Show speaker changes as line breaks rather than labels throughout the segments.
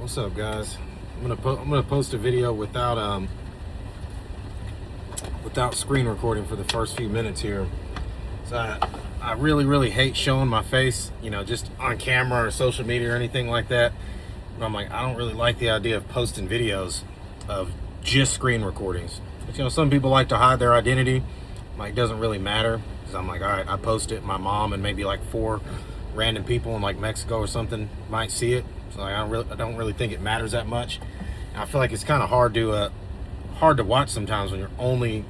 What's up, guys? I'm gonna post a video without screen recording for the first few minutes here. So I really hate showing my face, just on camera or social media or anything like that. But I'm like, I don't really like the idea of posting videos of just screen recordings. But, some people like to hide their identity. Like, it doesn't really matter, because I'm like, all right, I post it. My mom and maybe like 4 random people in like Mexico or something might see it. So like, I don't really think it matters that much. And I feel like it's kind of hard to watch sometimes when you're only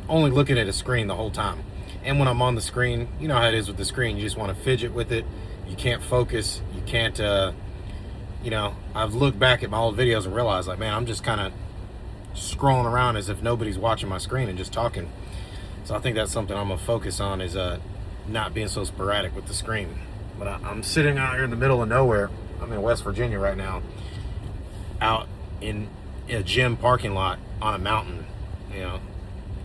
looking at a screen the whole time. And when I'm on the screen, you know how it is with the screen. You just want to fidget with it. You can't focus. You can't. I've looked back at my old videos and realized, like, man, I'm just kind of scrolling around as if nobody's watching my screen and just talking. So I think that's something I'm gonna focus on, is not being so sporadic with the screen. But I'm sitting out here in the middle of nowhere. I'm in West Virginia right now, out in a gym parking lot on a mountain.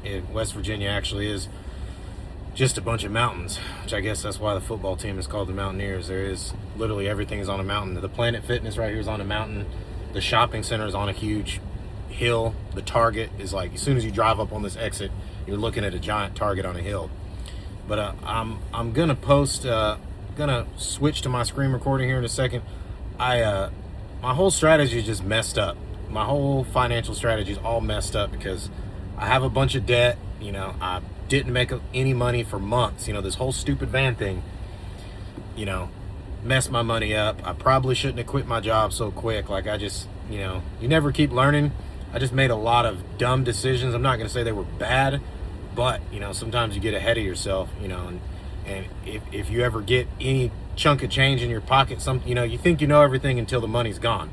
In West Virginia actually is just a bunch of mountains, which I guess that's why the football team is called the Mountaineers. There is literally everything is on a mountain. The Planet Fitness right here is on a mountain. The shopping center is on a huge hill. The Target is like, as soon as you drive up on this exit, you're looking at a giant Target on a hill. But I'm gonna post, gonna switch to my screen recording here in a second. My whole strategy is just messed up. My whole financial strategy is all messed up because I have a bunch of debt. I didn't make any money for months. This whole stupid van thing, messed my money up. I probably shouldn't have quit my job so quick. Like, I just, you never keep learning. I just made a lot of dumb decisions. I'm not going to say they were bad, but, sometimes you get ahead of yourself, and if you ever get any chunk of change in your pocket, you think you know everything until the money's gone.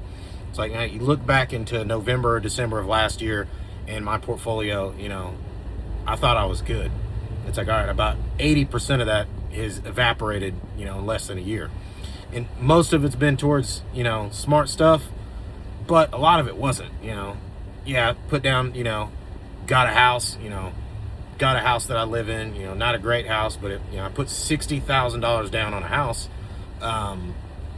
It's like, you look back into November or December of last year, and my portfolio, I thought I was good. It's like, all right, about 80% of that is evaporated, in less than a year. And most of it's been towards, smart stuff, but a lot of it wasn't, Yeah, put down, got a house, that I live in, not a great house, but I put $60,000 down on a house.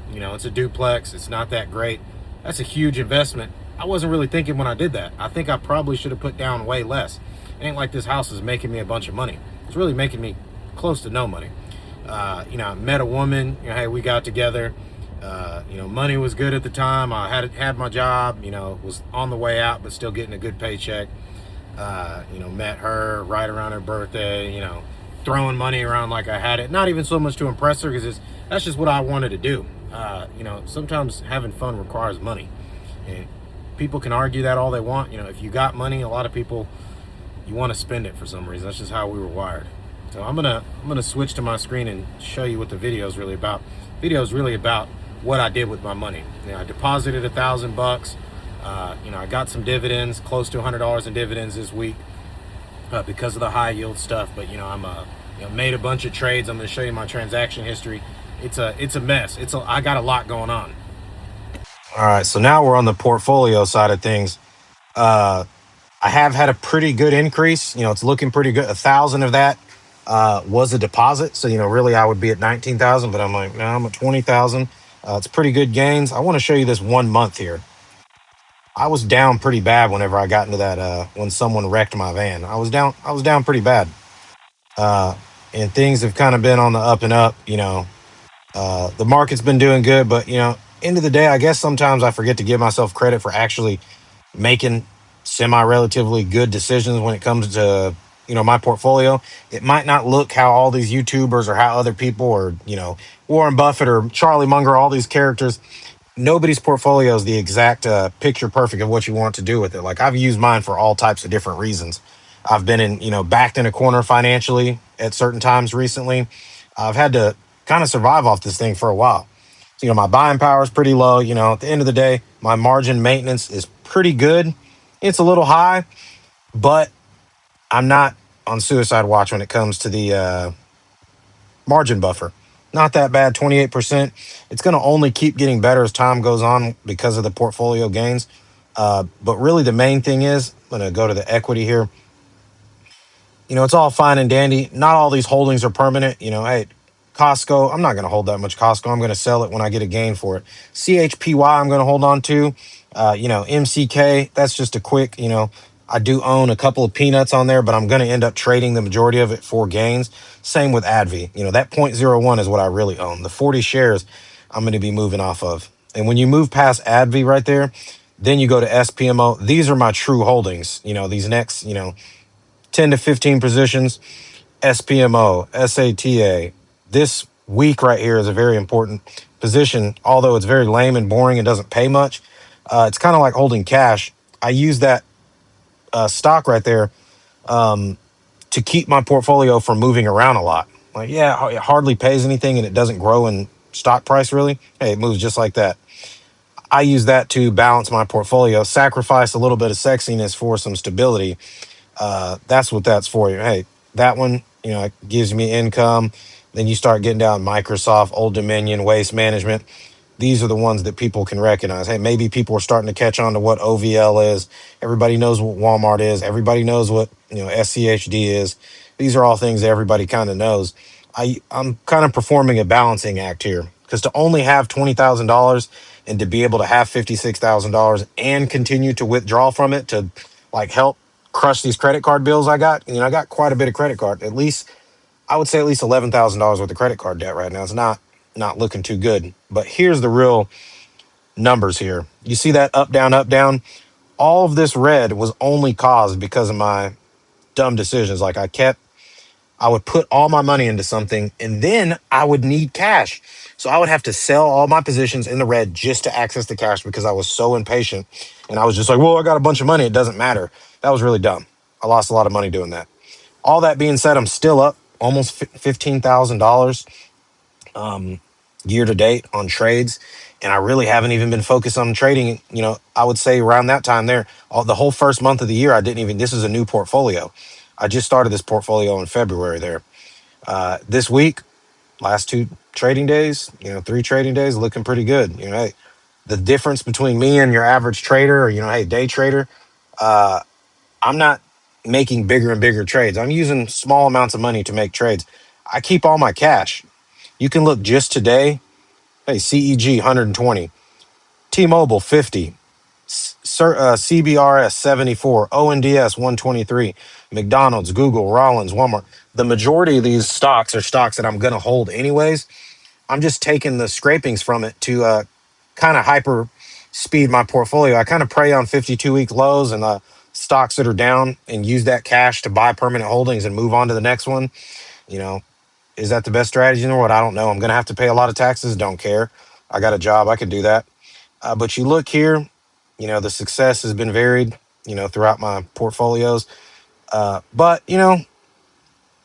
It's a duplex. It's not that great. That's a huge investment. I wasn't really thinking when I did that. I think I probably should have put down way less. It ain't like this house is making me a bunch of money. It's really making me close to no money. I met a woman, hey, we got together. Money was good at the time. I had my job, was on the way out, but still getting a good paycheck. Met her right around her birthday, throwing money around like I had it. Not even so much to impress her, because that's just what I wanted to do. Sometimes having fun requires money. And people can argue that all they want. If you got money, a lot of people, you want to spend it for some reason. That's just how we were wired. So I'm gonna switch to my screen and show you what the video is really about. Video is really about what I did with my money. I deposited $1,000. I got some dividends, close to $100 in dividends this week because of the high yield stuff. But I'm made a bunch of trades. I'm going to show you my transaction history. It's a mess. I got a lot going on. All right, so now we're on the portfolio side of things. I have had a pretty good increase. It's looking pretty good. 1,000 of that was a deposit. So, really I would be at 19,000, but I'm like, no, I'm at 20,000. It's pretty good gains. I want to show you this 1 month here. I was down pretty bad whenever I got into that, when someone wrecked my van. I was down pretty bad. And things have kind of been on the up and up. The market's been doing good, but, end of the day, I guess sometimes I forget to give myself credit for actually making semi-relatively good decisions when it comes to, my portfolio. It might not look how all these YouTubers or how other people, or, Warren Buffett or Charlie Munger, all these characters, nobody's portfolio is the exact picture perfect of what you want to do with it. Like, I've used mine for all types of different reasons. I've been backed in a corner financially at certain times recently. I've had to kind of survive off this thing for a while. So, my buying power is pretty low. At the end of the day, my margin maintenance is pretty good. It's a little high, but I'm not on suicide watch when it comes to the margin buffer. Not that bad, 28%. It's going to only keep getting better as time goes on because of the portfolio gains. But really the main thing is, I'm going to go to the equity here. It's all fine and dandy. Not all these holdings are permanent. Hey, Costco, I'm not going to hold that much Costco. I'm going to sell it when I get a gain for it. CHPY, I'm going to hold on to. MCK, that's just a quick, I do own a couple of peanuts on there, but I'm going to end up trading the majority of it for gains. Same with ADV. That point zero 0.01 is what I really own. The 40 shares I'm going to be moving off of. And when you move past ADV right there, then you go to SPMO. These are my true holdings. These next, 10 to 15 positions. SPMO, SATA. This week right here is a very important position, although it's very lame and boring and doesn't pay much. It's kind of like holding cash. I use that stock right there to keep my portfolio from moving around a lot. Like, yeah, it hardly pays anything and it doesn't grow in stock price really. Hey, it moves just like that. I use that to balance my portfolio, sacrifice a little bit of sexiness for some stability. That's what that's for you. Hey, that one, it gives me income. Then you start getting down Microsoft, Old Dominion, Waste Management. These are the ones that people can recognize. Hey, maybe people are starting to catch on to what OVL is. Everybody knows what Walmart is. Everybody knows what SCHD is. These are all things that everybody kind of knows. I'm kind of performing a balancing act here because to only have $20,000 and to be able to have $56,000 and continue to withdraw from it to like help crush these credit card bills I got. I got quite a bit of credit card. At least I would say at least $11,000 worth of credit card debt right now. It's not looking too good. But here's the real numbers here. You see that up, down, up, down? All of this red was only caused because of my dumb decisions. Like I would put all my money into something and then I would need cash. So I would have to sell all my positions in the red just to access the cash because I was so impatient. And I was just like, well, I got a bunch of money. It doesn't matter. That was really dumb. I lost a lot of money doing that. All that being said, I'm still up almost $15,000 year to date on trades. And I really haven't even been focused on trading. I would say around that time there, the whole first month of the year, this is a new portfolio. I just started this portfolio in February there. This week, last two trading days, 3 trading days, looking pretty good. Hey, the difference between me and your average trader or, hey, day trader, I'm not making bigger and bigger trades. I'm using small amounts of money to make trades. I keep all my cash. You can look just today. Hey, CEG 120, T-Mobile 50, CBRS 74, ONDS 123, McDonald's, Google, Rollins, Walmart. The majority of these stocks are stocks that I'm going to hold anyways. I'm just taking the scrapings from it to kind of hyper speed my portfolio. I kind of prey on 52-week lows and stocks that are down and use that cash to buy permanent holdings and move on to the next one. You know, is that the best strategy in the world? I don't know. I'm going to have to pay a lot of taxes. Don't care. I got a job. I could do that. But you look here, the success has been varied, throughout my portfolios. But,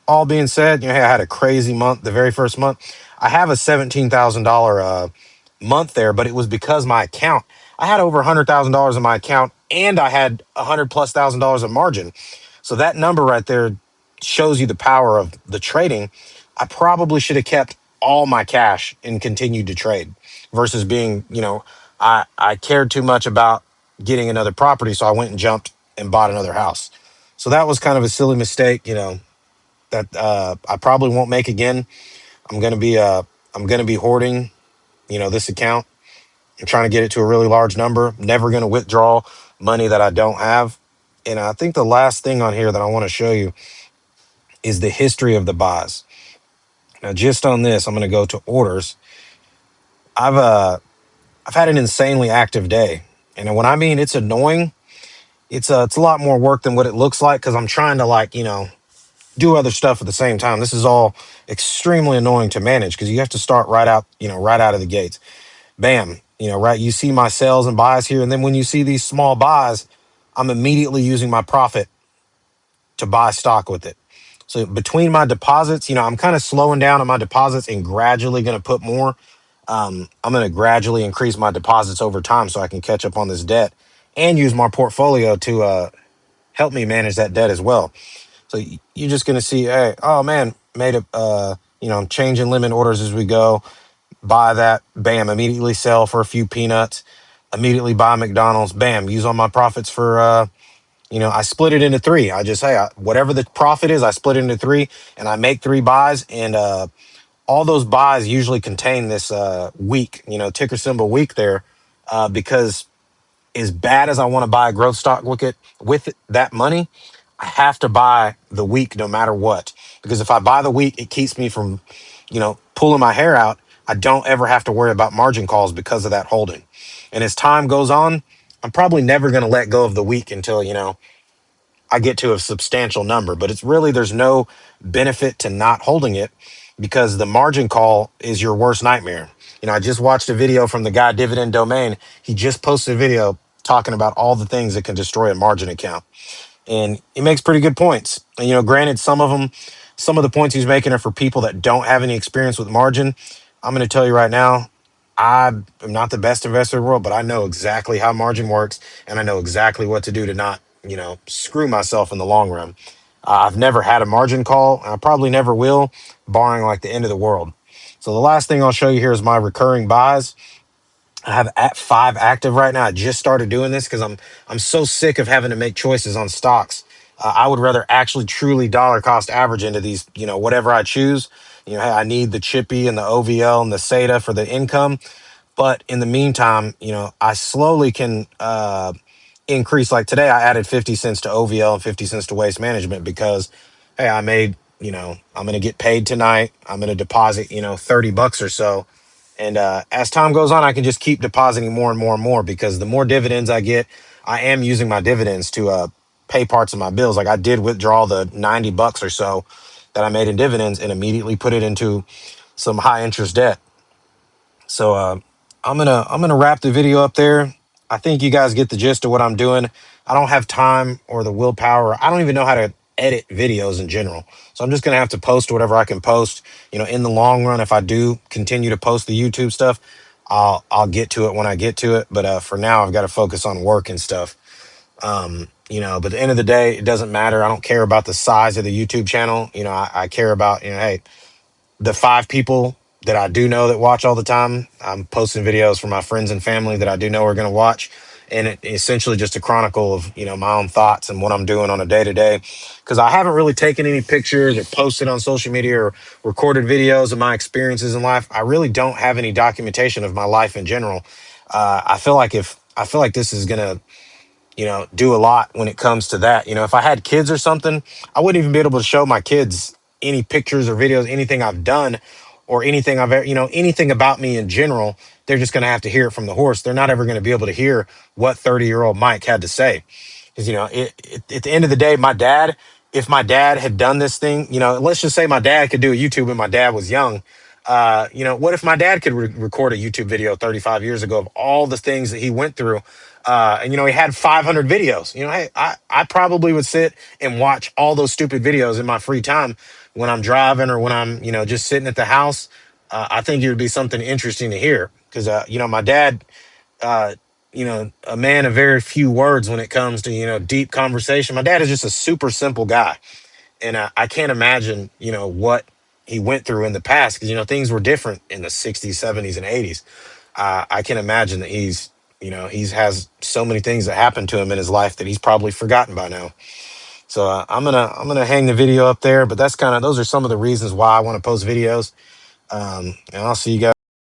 all being said, hey, I had a crazy month. The very first month, I have a $17,000 month there, but it was because my account, I had over $100,000 in my account and I had $100,000+ of margin. So that number right there shows you the power of the trading. I probably should have kept all my cash and continued to trade versus being, I cared too much about getting another property. So I went and jumped and bought another house. So that was kind of a silly mistake, that I probably won't make again. I'm gonna be hoarding, this account. I'm trying to get it to a really large number. Never gonna withdraw money that I don't have. And I think the last thing on here that I want to show you is the history of the buys. Now, just on this, I'm gonna go to orders. I've had an insanely active day, and when I mean it's annoying, it's a lot more work than what it looks like because I'm trying to do other stuff at the same time. This is all extremely annoying to manage because you have to start right out of the gates. Bam, right. You see my sales and buys here. And then when you see these small buys, I'm immediately using my profit to buy stock with it. So between my deposits, I'm kind of slowing down on my deposits and gradually going to put more. I'm going to gradually increase my deposits over time so I can catch up on this debt and use my portfolio to help me manage that debt as well. So you're just going to see, hey, oh man, made a, I'm changing limit orders as we go. Buy that, bam, immediately sell for a few peanuts, immediately buy McDonald's, bam, use all my profits for, I split it into three. I just, hey, whatever the profit is, I split it into three and I make three buys. And all all those buys usually contain this week, ticker symbol week there, because as bad as I want to buy a growth stock with that money, I have to buy the week no matter what. Because if I buy the week, it keeps me from, pulling my hair out. I don't ever have to worry about margin calls because of that holding. And as time goes on, I'm probably never going to let go of the week until, I get to a substantial number. But it's really, there's no benefit to not holding it because the margin call is your worst nightmare. I just watched a video from the guy Dividend Domain. He just posted a video talking about all the things that can destroy a margin account. And he makes pretty good points. And, granted, some of the points he's making are for people that don't have any experience with margin. I'm going to tell you right now, I am not the best investor in the world, but I know exactly how margin works, and I know exactly what to do to not, screw myself in the long run. I've never had a margin call, and I probably never will, barring like the end of the world. So the last thing I'll show you here is my recurring buys. I have at 5 active right now. I just started doing this because I'm so sick of having to make choices on stocks. I would rather actually truly dollar cost average into these, whatever I choose. Hey, I need the Chippy and the OVL and the SETA for the income. But in the meantime, I slowly can increase. Like today, I added 50 cents to OVL and 50 cents to Waste Management because, hey, I made, I'm going to get paid tonight. I'm going to deposit, $30 or so. And as time goes on, I can just keep depositing more and more and more because the more dividends I get, I am using my dividends to pay parts of my bills. Like I did withdraw the $90 or so that I made in dividends and immediately put it into some high interest debt. So I'm gonna wrap the video up there. I think you guys get the gist of what I'm doing. I don't have time or the willpower. I don't even know how to edit videos in general. So I'm just gonna have to post whatever I can post. In the long run, if I do continue to post the YouTube stuff, I'll get to it when I get to it. But for now, I've got to focus on work and stuff. But at the end of the day, it doesn't matter. I don't care about the size of the YouTube channel. I care about, hey, the 5 people that I do know that watch all the time. I'm posting videos for my friends and family that I do know are going to watch. And it essentially just a chronicle of, my own thoughts and what I'm doing on a day to day. Because I haven't really taken any pictures or posted on social media or recorded videos of my experiences in life. I really don't have any documentation of my life in general. I feel like this is going to, do a lot when it comes to that. If I had kids or something, I wouldn't even be able to show my kids any pictures or videos, anything I've done or anything I've ever, anything about me in general. They're just going to have to hear it from the horse. They're not ever going to be able to hear what 30-year-old Mike had to say. Because, at the end of the day, if my dad had done this thing, let's just say my dad could do a YouTube when my dad was young. What if my dad could record a YouTube video 35 years ago of all the things that he went through? And, he had 500 videos. Hey, I probably would sit and watch all those stupid videos in my free time when I'm driving or when I'm, just sitting at the house. I think it would be something interesting to hear because, my dad, a man of very few words when it comes to, deep conversation. My dad is just a super simple guy. And I can't imagine, what he went through in the past because, things were different in the 60s, 70s, and 80s. I can imagine that he's has so many things that happened to him in his life that he's probably forgotten by now. So I'm gonna hang the video up there, but those are some of the reasons why I want to post videos. And I'll see you guys.